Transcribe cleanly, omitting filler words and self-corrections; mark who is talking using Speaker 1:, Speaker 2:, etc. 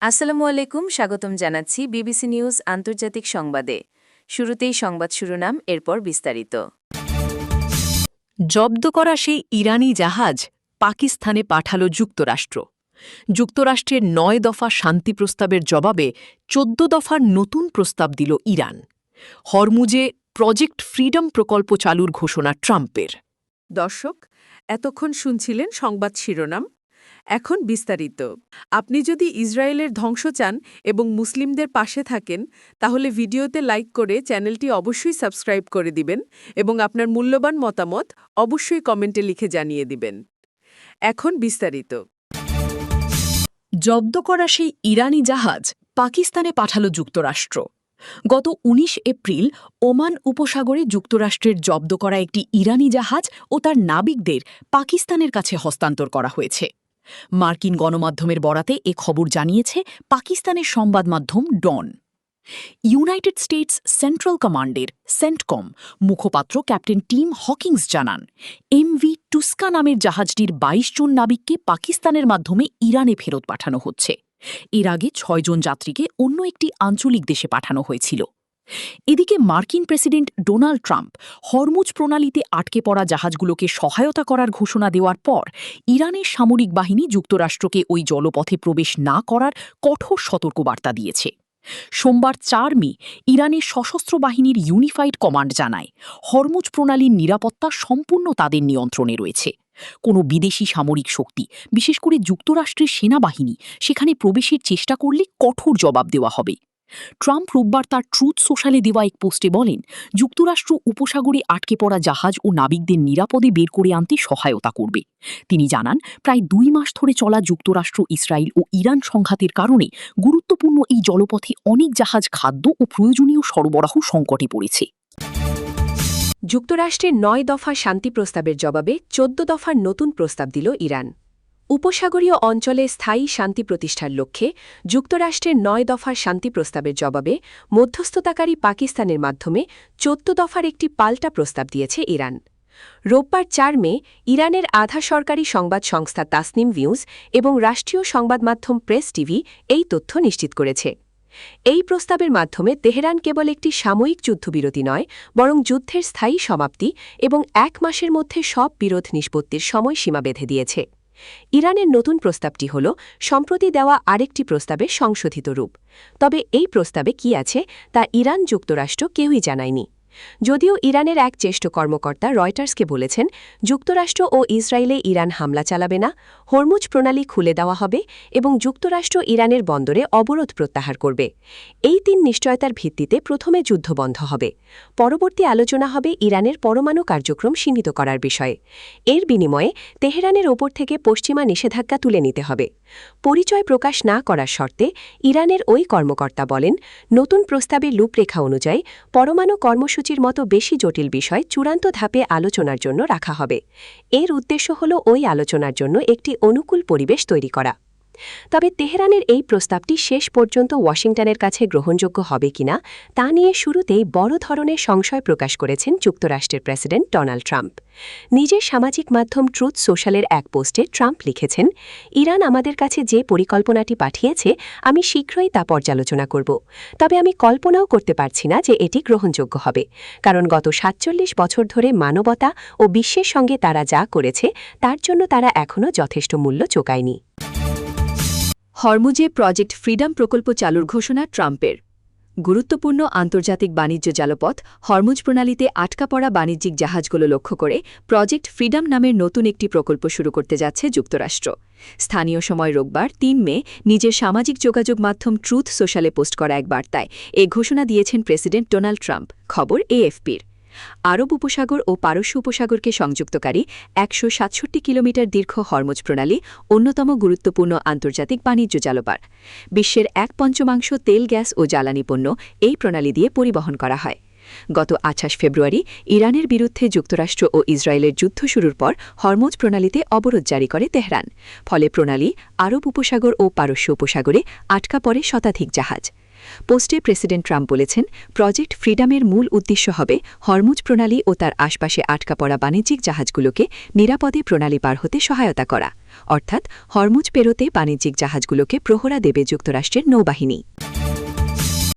Speaker 1: আসসালামু আলাইকুম, স্বাগতম জানাচ্ছি বিবিসি নিউজ আন্তর্জাতিক সংবাদে। শুরুতেই সংবাদ শিরোনাম, এরপর বিস্তারিত।
Speaker 2: জব্দ করা সেই ইরানি জাহাজ পাকিস্তানে পাঠাল যুক্তরাষ্ট্র। যুক্তরাষ্ট্রের ৯ দফা শান্তি প্রস্তাবের জবাবে ১৪ দফার নতুন প্রস্তাব দিল ইরান। হরমুজে প্রজেক্ট ফ্রিডম প্রকল্প চালুর ঘোষণা ট্রাম্পের।
Speaker 3: দর্শক, এতক্ষণ শুনছিলেন সংবাদ শিরোনাম। এখন বিস্তারিত। আপনি যদি ইসরায়েলের ধ্বংস চান এবং মুসলিমদের পাশে থাকেন, তাহলে ভিডিওতে লাইক করে চ্যানেলটি অবশ্যই সাবস্ক্রাইব করে দিবেন এবং আপনার মূল্যবান মতামত অবশ্যই কমেন্টে লিখে জানিয়ে দিবেন। এখন বিস্তারিত।
Speaker 2: জব্দ করা সেই ইরানি জাহাজ পাকিস্তানে পাঠাল যুক্তরাষ্ট্র। গত ১৯ এপ্রিল ওমান উপসাগরে যুক্তরাষ্ট্রের জব্দ করা একটি ইরানি জাহাজ ও তার নাবিকদের পাকিস্তানের কাছে হস্তান্তর করা হয়েছে। মার্কিন গণমাধ্যমের বরাতে এ খবর জানিয়েছে পাকিস্তানের সংবাদ মাধ্যম ডন। ইউনাইটেড স্টেটস সেন্ট্রাল কমান্ডের সেন্টকম মুখপাত্র ক্যাপ্টেন টিম হকিংস জানান, এমভি টুস্কা নামের জাহাজটির ২২ জন নাবিককে পাকিস্তানের মাধ্যমে ইরানে ফেরত পাঠানো হচ্ছে। এর আগে ৬ জন যাত্রীকে অন্য একটি আঞ্চলিক দেশে পাঠানো হয়েছিল। এদিকে মার্কিন প্রেসিডেন্ট ডোনাল্ড ট্রাম্প হরমুজ প্রণালীতে আটকে পড়া জাহাজগুলোকে সহায়তা করার ঘোষণা দেওয়ার পর ইরানের সামরিক বাহিনী যুক্তরাষ্ট্রকে ওই জলপথে প্রবেশ না করার কঠোর সতর্কবার্তা দিয়েছে। সোমবার ৪ মে ইরানের সশস্ত্র বাহিনীর ইউনিফাইড কমান্ড জানায়, হরমুজ প্রণালীর নিরাপত্তা সম্পূর্ণ তাদের নিয়ন্ত্রণে রয়েছে। কোনো বিদেশি সামরিক শক্তি, বিশেষ করে যুক্তরাষ্ট্রের সেনাবাহিনী, সেখানে প্রবেশের চেষ্টা করলে কঠোর জবাব দেওয়া হবে। ট্রাম্প রোববার তার ট্রুথ সোশ্যালে দেওয়া এক পোস্টে বলেন, যুক্তরাষ্ট্র উপসাগরে আটকে পড়া জাহাজ ও নাবিকদের নিরাপদে বের করে আনতে সহায়তা করবে। তিনি জানান, প্রায় ২ মাস ধরে চলা যুক্তরাষ্ট্র, ইসরায়েল ও ইরান সংঘাতের কারণে গুরুত্বপূর্ণ এই জলপথে অনেক জাহাজ খাদ্য ও প্রয়োজনীয় সরবরাহ সংকটে পড়েছে।
Speaker 4: যুক্তরাষ্ট্রের ৯ দফা শান্তি প্রস্তাবের জবাবে ১৪ দফার নতুন প্রস্তাব দিল ইরান। উপসাগরীয় অঞ্চলে স্থায়ী শান্তি প্রতিষ্ঠার লক্ষ্যে যুক্তরাষ্ট্রের ৯ দফার শান্তি প্রস্তাবের জবাবে মধ্যস্থতাকারী পাকিস্তানের মাধ্যমে ১৪ দফার একটি পাল্টা প্রস্তাব দিয়েছে ইরান। রোববার ৪ মে ইরানের আধা সরকারি সংবাদ সংস্থা তাসনিম ভিউজ এবং রাষ্ট্রীয় সংবাদ মাধ্যম প্রেস টিভি এই তথ্য নিশ্চিত করেছে। এই প্রস্তাবের মাধ্যমে তেহরান কেবল একটি সাময়িক যুদ্ধবিরতি নয়, বরং যুদ্ধের স্থায়ী সমাপ্তি এবং ১ মাসের মধ্যে সব বিরোধ নিষ্পত্তির সময়সীমা বেঁধে দিয়েছে। ইরানের নতুন প্রস্তাবটি হল সম্প্রতি দেওয়া আরেকটি প্রস্তাবের সংশোধিত রূপ। তবে এই প্রস্তাবে কি আছে তা ইরান যুক্তরাষ্ট্র কেউই জানায়নি। যদিও ইরানের এক জ্যেষ্ঠ কর্মকর্তা রয়টার্সকে বলেছেন, যুক্তরাষ্ট্র ও ইসরায়েলে ইরান হামলা চালাবে না, হরমুজ প্রণালী খুলে দেওয়া হবে এবং যুক্তরাষ্ট্র ইরানের বন্দরে অবরোধ প্রত্যাহার করবে। এই ৩ নিশ্চয়তার ভিত্তিতে প্রথমে যুদ্ধ বন্ধ হবে। পরবর্তী আলোচনা হবে ইরানের পরমাণু কার্যক্রম সীমিত করার বিষয়ে। এর বিনিময়ে তেহরানের ওপর থেকে পশ্চিমা নিষেধাজ্ঞা তুলে নিতে হবে। পরিচয় প্রকাশ না করার শর্তে ইরানের ওই কর্মকর্তা বলেন, নতুন প্রস্তাবের রূপরেখা অনুযায়ী পরমাণু কর্মসূচির মতো বেশি জটিল বিষয় চূড়ান্ত ধাপে আলোচনার জন্য রাখা হবে। এর উদ্দেশ্য হল ওই আলোচনার জন্য একটি অনুকূল পরিবেশ তৈরি করা। তবে তেহরানের এই প্রস্তাবটি শেষ পর্যন্ত ওয়াশিংটনের কাছে গ্রহণযোগ্য হবে কিনা তা নিয়ে শুরুতেই বড় ধরনের সংশয় প্রকাশ করেছেন যুক্তরাষ্ট্রের প্রেসিডেন্ট ডোনাল্ড ট্রাম্প। নিজের সামাজিক মাধ্যম ট্রুথ সোশ্যালের এক পোস্টে ট্রাম্প লিখেছেন, ইরান আমাদের কাছে যে পরিকল্পনাটি পাঠিয়েছে আমি শীঘ্রই তা পর্যালোচনা করব। তবে আমি কল্পনাও করতে পারছি না যে এটি গ্রহণযোগ্য হবে, কারণ গত ৪৭ বছর ধরে মানবতা ও বিশ্বের সঙ্গে তারা যা করেছে তার জন্য তারা এখনও যথেষ্ট মূল্য চোকায়নি। হরমুজে প্রজেক্ট ফ্রিডম প্রকল্প চালুর ঘোষণা ট্রাম্পের। গুরুত্বপূর্ণ আন্তর্জাতিক বাণিজ্য জলপথ হরমুজ প্রণালীতে আটকা পড়া বাণিজ্যিক জাহাজগুলো লক্ষ্য করে প্রজেক্ট ফ্রিডম নামের নতুন একটি প্রকল্প শুরু করতে যাচ্ছে যুক্তরাষ্ট্র। স্থানীয় সময় রোববার ৩ মে নিজের সামাজিক যোগাযোগ মাধ্যম ট্রুথ সোশ্যালে পোস্ট করা এক বার্তায় এ ঘোষণা দিয়েছেন প্রেসিডেন্ট ডোনাল্ড ট্রাম্প। খবর এএফপির। আরব উপসাগর ও পারস্য উপসাগরকে সংযুক্তকারী ১৬৭ কিলোমিটার দীর্ঘ হরমুজ প্রণালী অন্যতম গুরুত্বপূর্ণ আন্তর্জাতিক বাণিজ্য জলপথ। বিশ্বের ১/৫ তেল, গ্যাস ও জ্বালানি পণ্য এই প্রণালী দিয়ে পরিবহন করা হয়। গত ২৮ ফেব্রুয়ারি ইরানের বিরুদ্ধে যুক্তরাষ্ট্র ও ইসরায়েলের যুদ্ধ শুরুর পর হরমুজ প্রণালীতে অবরোধ জারি করে তেহরান। ফলে প্রণালী আরব উপসাগর ও পারস্য উপসাগরে আটকা পড়ে শতাধিক জাহাজ। পোস্টে প্রেসিডেন্ট ট্রাম্প বলেছেন, প্রজেক্ট ফ্রিডমের মূল উদ্দেশ্য হবে হরমুজ প্রণালী ও তার আশপাশে আটকা পড়া বাণিজ্যিক জাহাজগুলোকে নিরাপদে প্রণালী পার হতে সহায়তা করা। অর্থাৎ হরমুজ পেরোতে বাণিজ্যিক জাহাজগুলোকে প্রহরা দেবে যুক্তরাষ্ট্রের নৌবাহিনী।